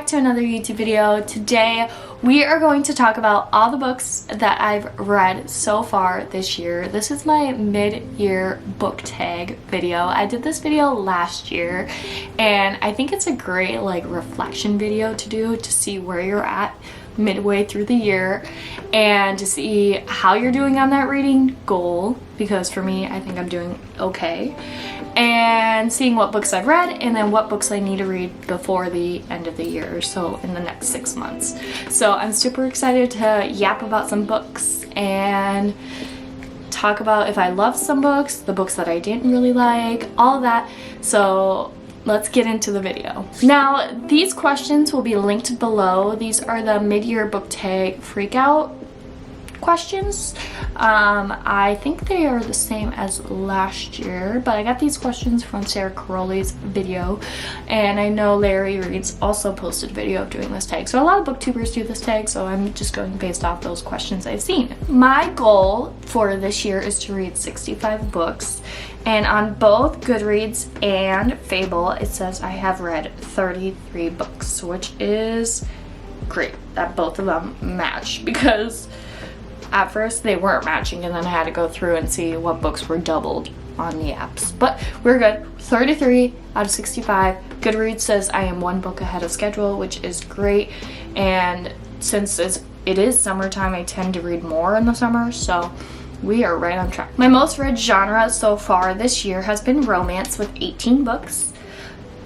back to another YouTube video. Today we are going to talk about all the books that I've read so far this year. This is my mid-year book tag video. I did this video last year and I think it's a great reflection video to do to see where you're at midway through the year and to see how you're doing on that reading goal, because for me I think I'm doing okay, and seeing what books I've read and then what books I need to read before the end of the year, so in the next 6 months. So I'm super excited to yap about some books and talk about if I love some books, the books that I didn't really like, all of that. So let's get into the video. Now, these questions will be linked below. These are the mid-year book tag freakout questions. I think they are the same as last year, but I got these questions from Sarah Caroli's video, and I know Larry Reed's also posted a video of doing this tag. So a lot of booktubers do this tag, so I'm just going based off those questions I've seen. My goal for this year is to read 65 books, and on both Goodreads and Fable, it says I have read 33 books, which is great that both of them match, because at first they weren't matching and then I had to go through and see what books were doubled on the apps. But we're good. 33 out of 65. Goodreads says I am 1 book ahead of schedule, which is great. And since it is summertime, I tend to read more in the summer, so we are right on track. My most read genre so far this year has been romance with 18 books,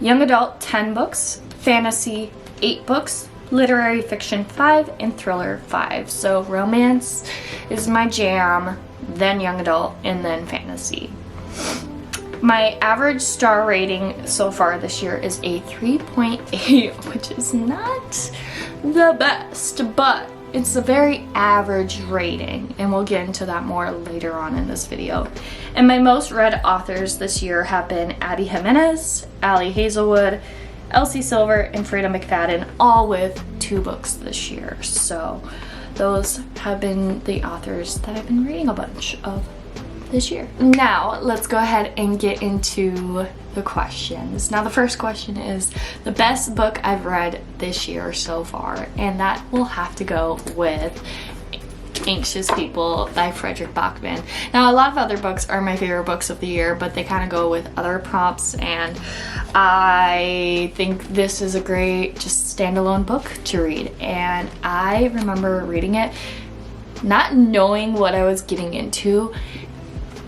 young adult 10 books, fantasy 8 books, literary fiction 5, and thriller 5. So romance is my jam, then young adult, and then fantasy. My average star rating so far this year is a 3.8, which is not the best, but it's a very average rating, and we'll get into that more later on in this video. And my most read authors this year have been Abby Jimenez, Ali Hazelwood, Elsie Silver, and Freda McFadden, all with 2 books this year. So those have been the authors that I've been reading a bunch of this year. Now let's go ahead and get into the questions. Now the first question is the best book I've read this year so far, and that will have to go with Anxious People by Frederick Bachman. Now a lot of other books are my favorite books of the year, but they kind of go with other prompts, and I think this is a great just standalone book to read. And I remember reading it not knowing what I was getting into,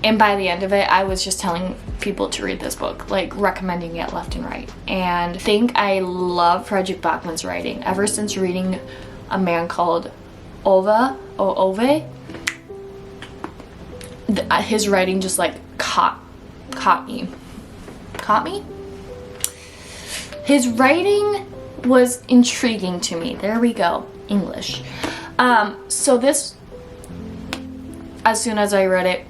and by the end of it I was just telling people to read this book, recommending it left and right. And I think I love Frederick Bachman's writing ever since reading A Man Called Ove. His writing just caught me. His writing was intriguing to me. There we go, English. So this, as soon as I read it,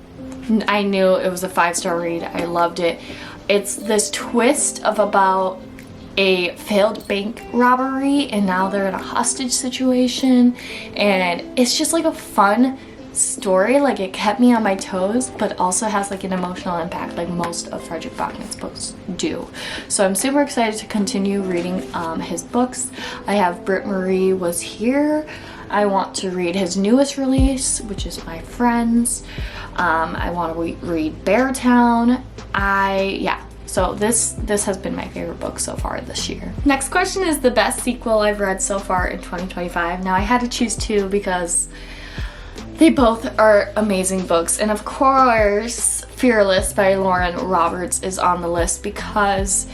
I knew it was a 5-star read. I loved it. It's this twist of about a failed bank robbery, and now they're in a hostage situation, and it's just a fun story. It kept me on my toes, but also has an emotional impact like most of Frederick Bachman's books do. So I'm super excited to continue reading his books. I have Britt Marie Was Here. I want to read his newest release, which is My Friends. I want to read Beartown. So this has been my favorite book so far this year. Next question is the best sequel I've read so far in 2025. Now I had to choose 2 because they both are amazing books. And of course, Fearless by Lauren Roberts is on the list because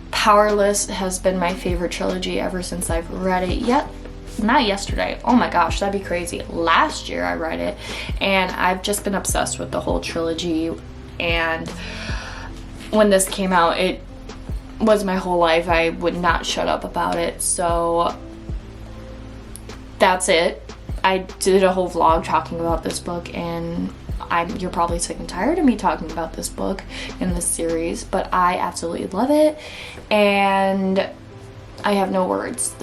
Powerless has been my favorite trilogy ever since I've read it. Not yesterday. Oh my gosh, that'd be crazy. Last year I read it, and I've just been obsessed with the whole trilogy. And when this came out, it was my whole life. I would not shut up about it. So that's it. I did a whole vlog talking about this book, and you're probably sick and tired of me talking about this book in this series, but I absolutely love it, and I have no words.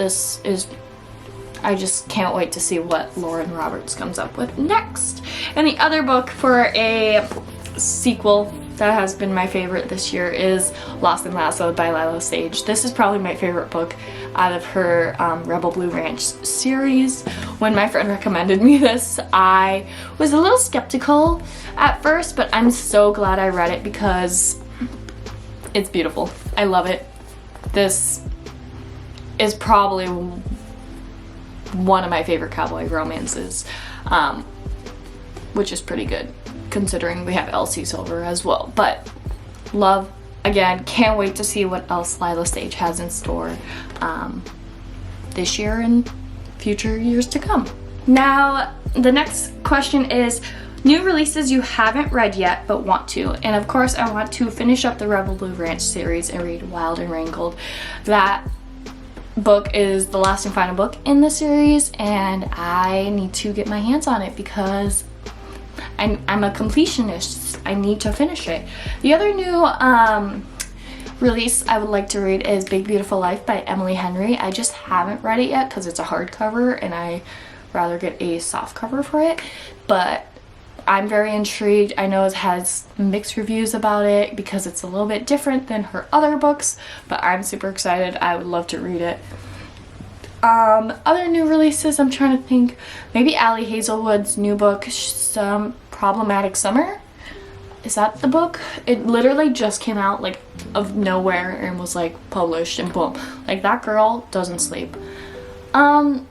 I just can't wait to see what Lauren Roberts comes up with next. And the other book for a sequel that has been my favorite this year is Lost and Lassoed by Lila Sage. This is probably my favorite book out of her Rebel Blue Ranch series. When my friend recommended me this, I was a little skeptical at first, but I'm so glad I read it because it's beautiful. I love it. This is probably one of my favorite cowboy romances, which is pretty good considering we have Elsie Silver as well. But love, again, can't wait to see what else Lila Sage has in store this year and future years to come. Now, the next question is new releases you haven't read yet but want to. And of course, I want to finish up the Rebel Blue Ranch series and read Wild and Wrangled. That book is the last and final book in the series, and I need to get my hands on it because I'm a completionist. I need to finish it. The other new release I would like to read is Big Beautiful Life by Emily Henry. I just haven't read it yet because it's a hardcover and I rather get a soft cover for it, but I'm very intrigued. I know it has mixed reviews about it because it's a little bit different than her other books, but I'm super excited. I would love to read it. Other new releases, I'm trying to think. Maybe Allie Hazelwood's new book, Some Problematic Summer. Is that the book? It literally just came out like of nowhere and was like published and boom. Like, that girl doesn't sleep. Any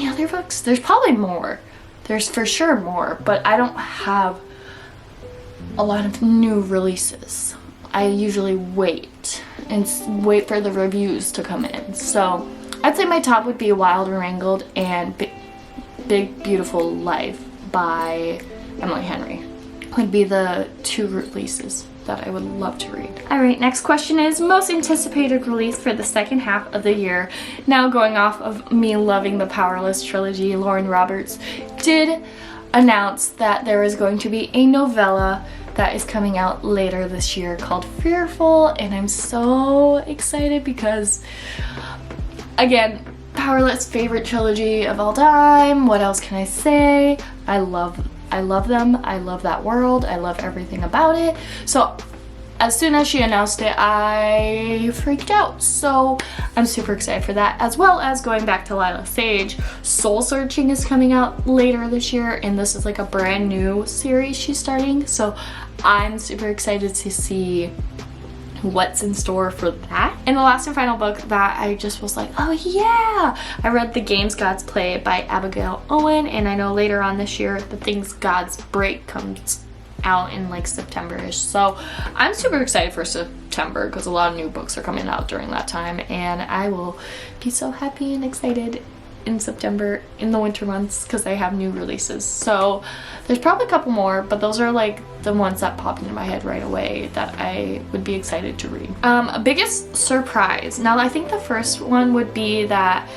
other books? There's probably more. There's for sure more, but I don't have a lot of new releases. I usually wait for the reviews to come in. So I'd say my top would be Wild and Wrangled and Big Beautiful Life by Emily Henry. Would be the two releases that I would love to read. Alright, next question is most anticipated release for the second half of the year. Now, going off of me loving the Powerless trilogy, Lauren Roberts did announce that there is going to be a novella that is coming out later this year called Fearful, and I'm so excited because, again, Powerless, favorite trilogy of all time. What else can I say? I love them. I love that world. I love everything about it. So as soon as she announced it, I freaked out. So I'm super excited for that, as well as going back to Lila Sage. Soul Searching is coming out later this year, and this is like a brand new series she's starting. So I'm super excited to see what's in store for that. And the last and final book that I just was like, oh yeah, I read The Games Gods Play by Abigail Owen, and I know later on this year The Things Gods Break comes out in like September-ish. So I'm super excited for September because a lot of new books are coming out during that time, and I will be so happy and excited in September in the winter months because they have new releases. So there's probably a couple more, but those are like the ones that pop into my head right away that I would be excited to read. Biggest surprise. Now, I think the first one would be that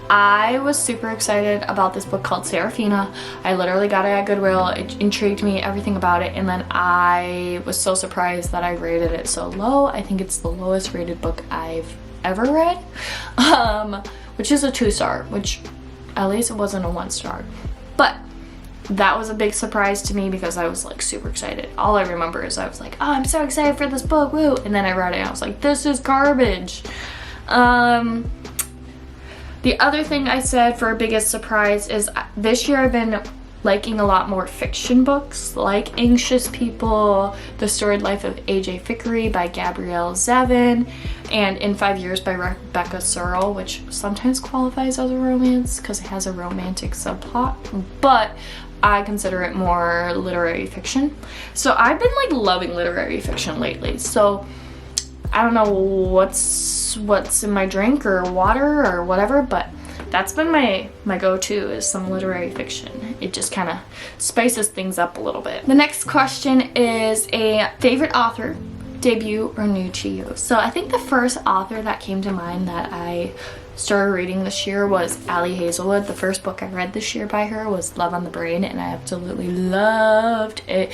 I was super excited about this book called Serafina. I literally got it at Goodwill. It intrigued me, everything about it, and then I was so surprised that I rated it so low. I think it's the lowest rated book I've ever read, which is a 2-star, which at least it wasn't a 1-star. But that was a big surprise to me because I was like super excited. All I remember is I was like, oh, I'm so excited for this book, woo! And then I read it and I was like, this is garbage. The other thing I said for biggest surprise is this year I've been liking a lot more fiction books like Anxious People, The Storied Life of A.J. Fickery by Gabrielle Zevin, and In 5 Years by Rebecca Searle, which sometimes qualifies as a romance because it has a romantic subplot, but I consider it more literary fiction. So I've been like loving literary fiction lately. So I don't know what's in my drink or water or whatever, but that's been my go-to is some literary fiction. It just kind of spices things up a little bit. The next question is a favorite author, debut or new to you. So I think the first author that came to mind that I started reading this year was Allie Hazelwood. The first book I read this year by her was Love on the Brain, and I absolutely loved it.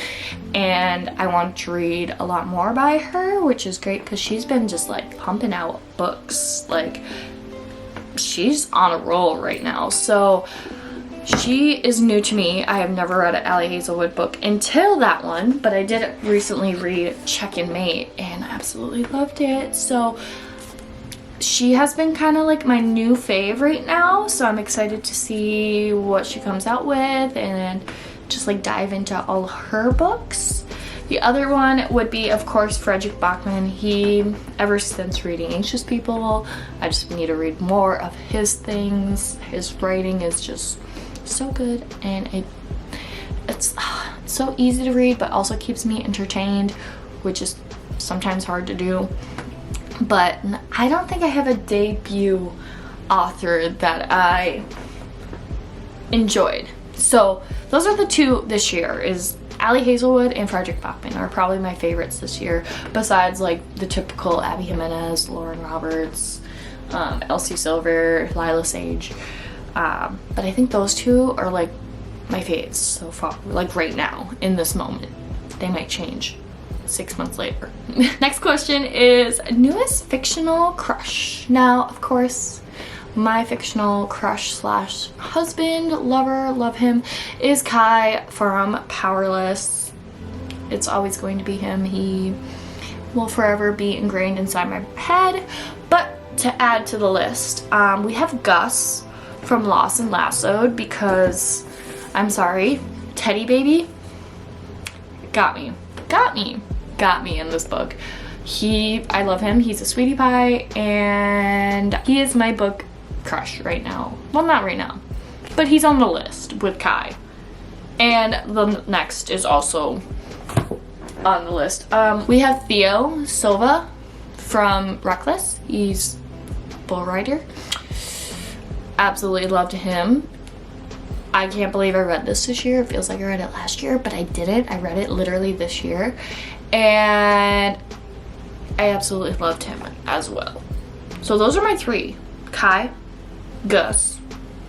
And I want to read a lot more by her, which is great because she's been just like pumping out books. Like, she's on a roll right now. So She is new to me. I have never read an Allie Hazelwood book until that one, but I did recently read Check and Mate and absolutely loved it. So she has been kind of like my new fave right now, so I'm excited to see what she comes out with and just like dive into all her books. The other one would be, of course, Frederick Bachman. Ever since reading Anxious People, I just need to read more of his things. His writing is just so good, and it's so easy to read, but also keeps me entertained, which is sometimes hard to do. But I don't think I have a debut author that I enjoyed. So those are the two this year, is Allie Hazelwood and Frederick Bachman are probably my favorites this year, besides like the typical Abby Jimenez, Lauren Roberts, Elsie Silver, Lila Sage. But I think those two are like my faves so far, like right now, in this moment. They might change 6 months later. Next question is newest fictional crush. Now, of course, my fictional crush slash husband, lover, love him, is Kai from Powerless. It's always going to be him. He will forever be ingrained inside my head. But to add to the list, we have Gus from Lost and Lassoed, because I'm sorry, Teddy Baby got me in this book. I love him. He's a sweetie pie, and he is my book crush right now. Well, not right now, but he's on the list with Kai. And the next is also on the list. We have Theo Silva from Reckless. He's bull rider. Absolutely loved him. I can't believe I read this year. It feels like I read it last year, but I didn't. I read it literally this year, and I absolutely loved him as well. So those are my three: Kai, Gus,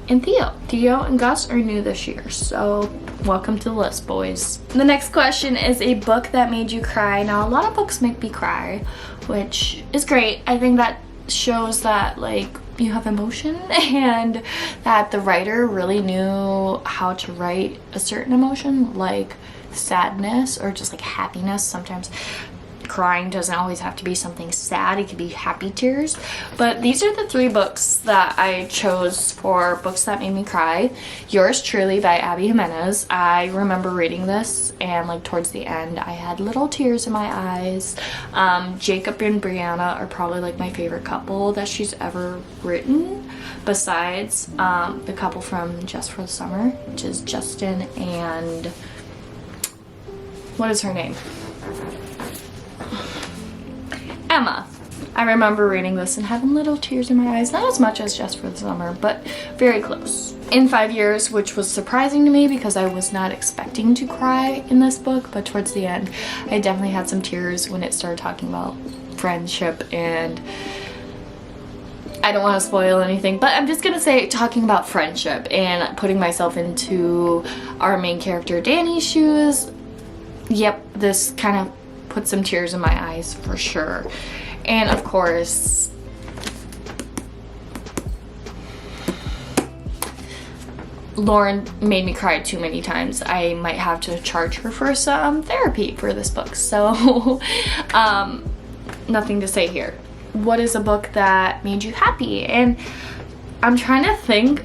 and Theo. Theo and Gus are new this year, so welcome to the list, boys. The next question is a book that made you cry. Now, a lot of books make me cry, which is great. I think that shows that like you have emotion, and that the writer really knew how to write a certain emotion, like sadness or just like happiness. Sometimes crying doesn't always have to be something sad, it could be happy tears. But these are the three books that I chose for books that made me cry. Yours Truly by Abby Jimenez. I remember reading this, and like towards the end I had little tears in my eyes. Jacob and Brianna are probably like my favorite couple that she's ever written, besides the couple from Just for the Summer, which is Justin and what is her name? Emma. I remember reading this and having little tears in my eyes, not as much as Just for the Summer, but very close. In 5 Years, which was surprising to me because I was not expecting to cry in this book, but towards the end I definitely had some tears when it started talking about friendship, and I don't want to spoil anything, but I'm just gonna say, talking about friendship and putting myself into our main character Danny's shoes, yep, this kind of put some tears in my eyes for sure. And of course, Lauren made me cry too many times. I might have to charge her for some therapy for this book, so nothing to say here. What is a book that made you happy? And I'm trying to think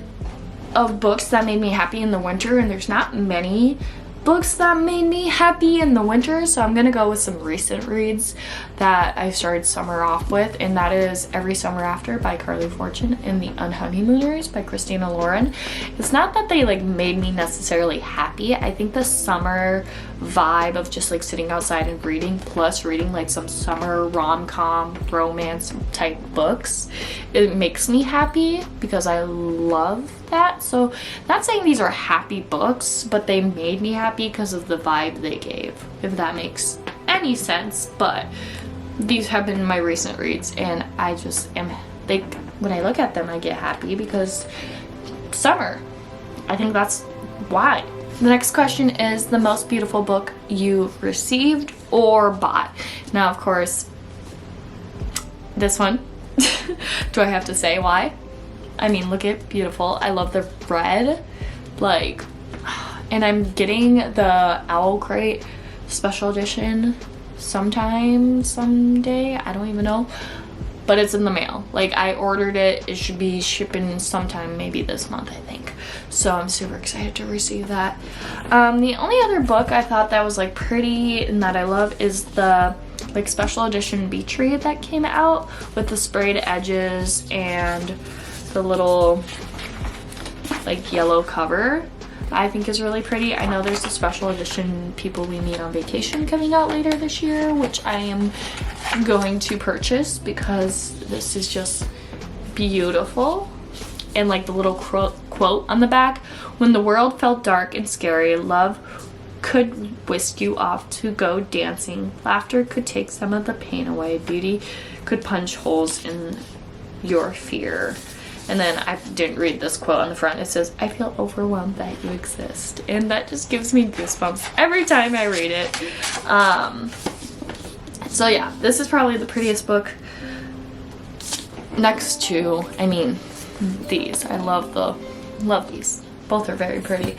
of books that made me happy in the winter, and there's not many books that made me happy in the winter, so I'm gonna go with some recent reads that I started summer off with, and that is Every Summer After by Carly Fortune and The Unhoneymooners by Christina Lauren. It's not that they like made me necessarily happy. I think the summer vibe of just like sitting outside and reading, plus reading like some summer rom-com romance type books, it makes me happy because I love that. So not saying these are happy books, but they made me happy because of the vibe they gave, if that makes any sense. But these have been my recent reads, and I just am like, when I look at them I get happy because summer. I think that's why. The next question is the most beautiful book you've received or bought. Now, of course, this one. Do I have to say why? I mean, look at beautiful. I love the red. like, and I'm getting the Owl Crate special edition someday, I don't even know, but it's in the mail. Like, I ordered it. It should be shipping sometime maybe this month, I think. So I'm super excited to receive that. The only other book I thought that was like pretty and that I love is the like special edition beach read that came out with the sprayed edges and the little like yellow cover. I think is really pretty. I know there's a special edition People We Meet on Vacation coming out later this year, which I am going to purchase because this is just beautiful. And like the little quote on the back, when the world felt dark and scary, love could whisk you off to go dancing. Laughter could take some of the pain away. Beauty could punch holes in your fear. And then I didn't read this quote on the front. It says, I feel overwhelmed that you exist. And that just gives me goosebumps every time I read it. So yeah, this is probably the prettiest book next to, I mean, these. I love these. Both are very pretty.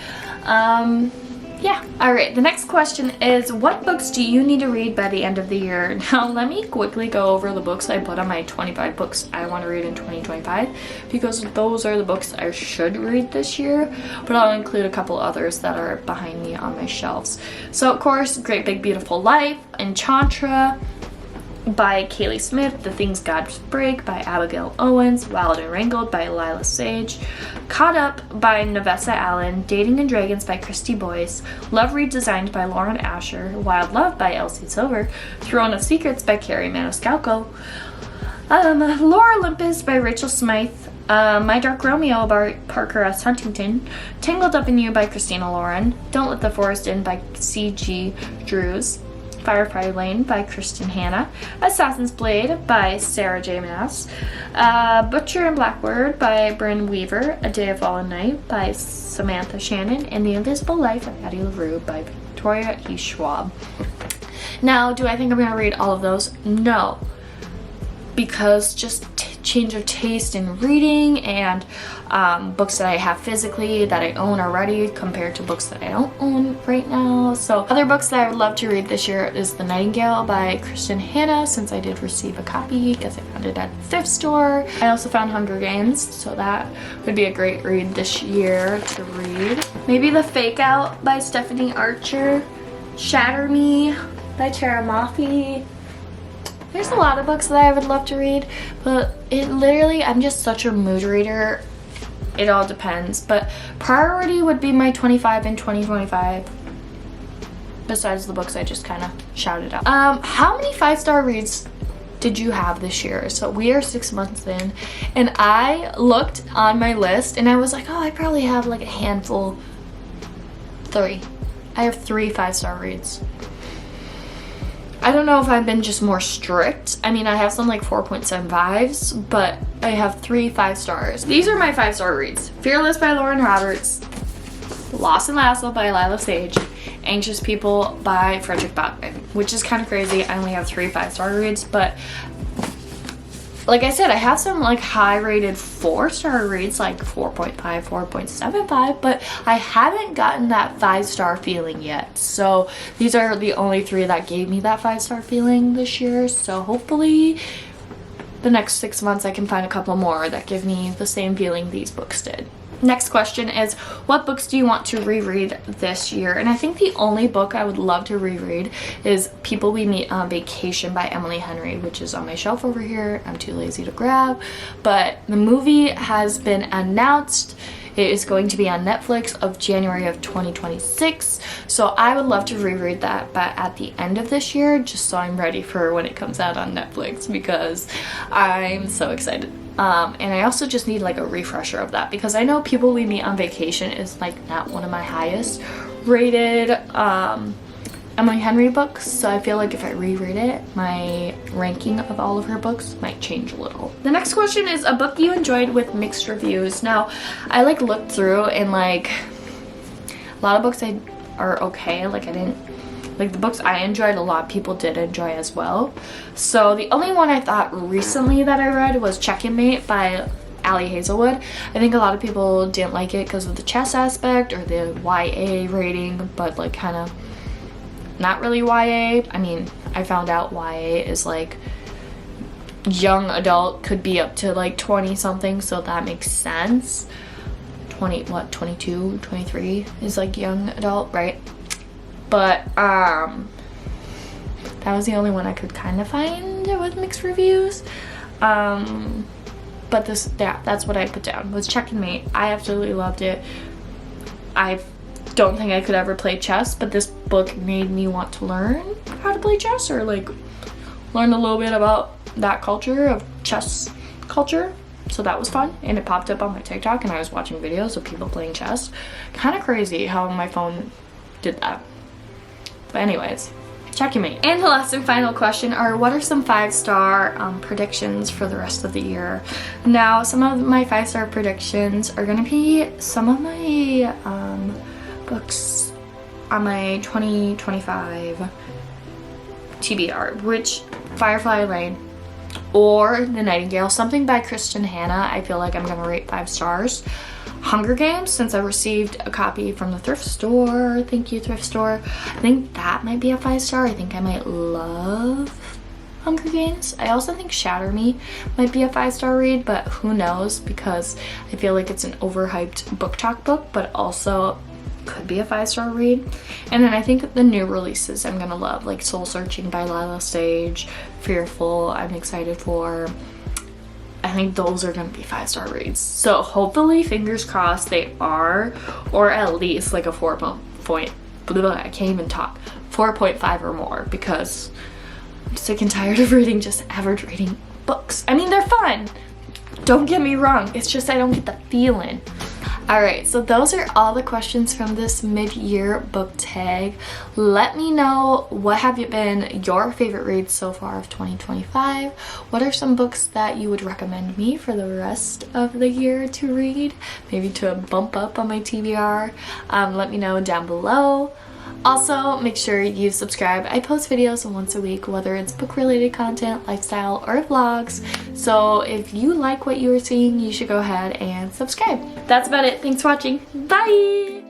Yeah. All right. The next question is, what books do you need to read by the end of the year? Now, let me quickly go over the books I put on my 25 books I want to read in 2025, because those are the books I should read this year, but I'll include a couple others that are behind me on my shelves. So, of course, Great Big Beautiful Life, Enchantra by Kaylee Smith, The Things God Break by Abigail Owens, Wild and Wrangled by Lila Sage, Caught Up by Nevessa Allen, Dating and Dragons by Christy Boyce, Love Redesigned by Lauren Asher, Wild Love by Elsie Silver, Throne of Secrets by Carrie Maniscalco, Lore Olympus by Rachel Smythe, My Dark Romeo by Parker S. Huntington, Tangled Up in You by Christina Lauren, Don't Let the Forest In by C.G. Drews, Firefly Lane by Kristen Hanna, Assassin's Blade by Sarah J. Maas, Butcher and Blackbird by Bryn Weaver, A Day of Fallen Night by Samantha Shannon, and The Invisible Life of Addie LaRue by Victoria E. Schwab. Now, do I think I'm going to read all of those? No. Because just change of taste in reading and books that I have physically that I own already compared to books that I don't own right now. So other books that I would love to read this year is The Nightingale by Kristen Hanna, since I did receive a copy because I found it at the thrift store. I also found Hunger Games, so that would be a great read this year to read. Maybe The Fake Out by Stephanie Archer, Shatter Me by Tara Mafi. There's a lot of books that I would love to read, but I'm just such a mood reader. It all depends, but priority would be my 25 and 2025, besides the books I just kind of shouted out. How many 5-star reads did you have this year? So we are 6 months in, and I looked on my list and I was like, oh, I probably have like a handful. 3. I have 3 5-star reads. I don't know if I've been just more strict. I mean, I have some like 4.75s, but I have 3 5 stars. These are my 5-star reads. Fearless by Lauren Roberts, Lost and Lasso by Lila Sage, Anxious People by Frederick Bachman, which is kind of crazy. I only have 3 5-star reads, but like I said, I have some like high rated 4-star reads, like 4.5, 4.75, but I haven't gotten that 5-star feeling yet. So these are the only 3 that gave me that 5-star feeling this year. So hopefully the next 6 months I can find a couple more that give me the same feeling these books did. Next question is, what books do you want to reread this year? And I think the only book I would love to reread is People We Meet on Vacation by Emily Henry, which is on my shelf over here. I'm too lazy to grab, but the movie has been announced. It is going to be on Netflix of January of 2026. So I would love to reread that, but at the end of this year, just so I'm ready for when it comes out on Netflix, because I'm so excited. And I also just need like a refresher of that, because I know People We Meet on Vacation is like not one of my highest rated Emily Henry books, so I feel like if I reread it, my ranking of all of her books might change a little. The next question is a book you enjoyed with mixed reviews. Now, I like looked through and like a lot of books are okay. Like the books I enjoyed, a lot of people did enjoy as well. So the only one I thought recently that I read was Check and Mate by Ali Hazelwood. I think a lot of people didn't like it because of the chess aspect or the YA rating, but like kind of not really YA. I mean, I found out YA is like young adult, could be up to like 20 something, so that makes sense. 22, 23 is like young adult, right? But that was the only one I could kind of find with mixed reviews. But this, yeah, that's what I put down, was Checkmate. I absolutely loved it. I don't think I could ever play chess, but this book made me want to learn how to play chess, or like learn a little bit about that culture of chess culture. So that was fun, and it popped up on my TikTok, and I was watching videos of people playing chess. Kind of crazy how my phone did that. But anyways, Checkmate. And the last and final question are, what are some 5-star predictions for the rest of the year? Now, some of my 5-star predictions are going to be some of my books on my 2025 TBR, which Firefly Lane or The Nightingale, something by Kristen Hanna. I feel like I'm going to rate 5 stars. Hunger Games, since I received a copy from the thrift store. Thank you, thrift store. I think that might be a 5-star. I think I might love Hunger Games. I also think Shatter Me might be a 5-star read, but who knows, because I feel like it's an overhyped book talk book, but also could be a 5-star read. And then I think the new releases I'm gonna love, like Soul Searching by Lila Sage, Fearful, I'm excited for. I think those are gonna be 5-star reads. So hopefully, fingers crossed, they are, or at least like a 4.5 or more, because I'm sick and tired of reading just average rating books. I mean, they're fun, don't get me wrong, it's just I don't get the feeling. Alright, so those are all the questions from this mid-year book tag. Let me know, what have been your favorite reads so far of 2025? What are some books that you would recommend me for the rest of the year to read? Maybe to bump up on my TBR. Let me know down below. Also, make sure you subscribe. I post videos once a week, whether it's book-related content, lifestyle, or vlogs. So if you like what you are seeing, you should go ahead and subscribe. That's about it. Thanks for watching. Bye!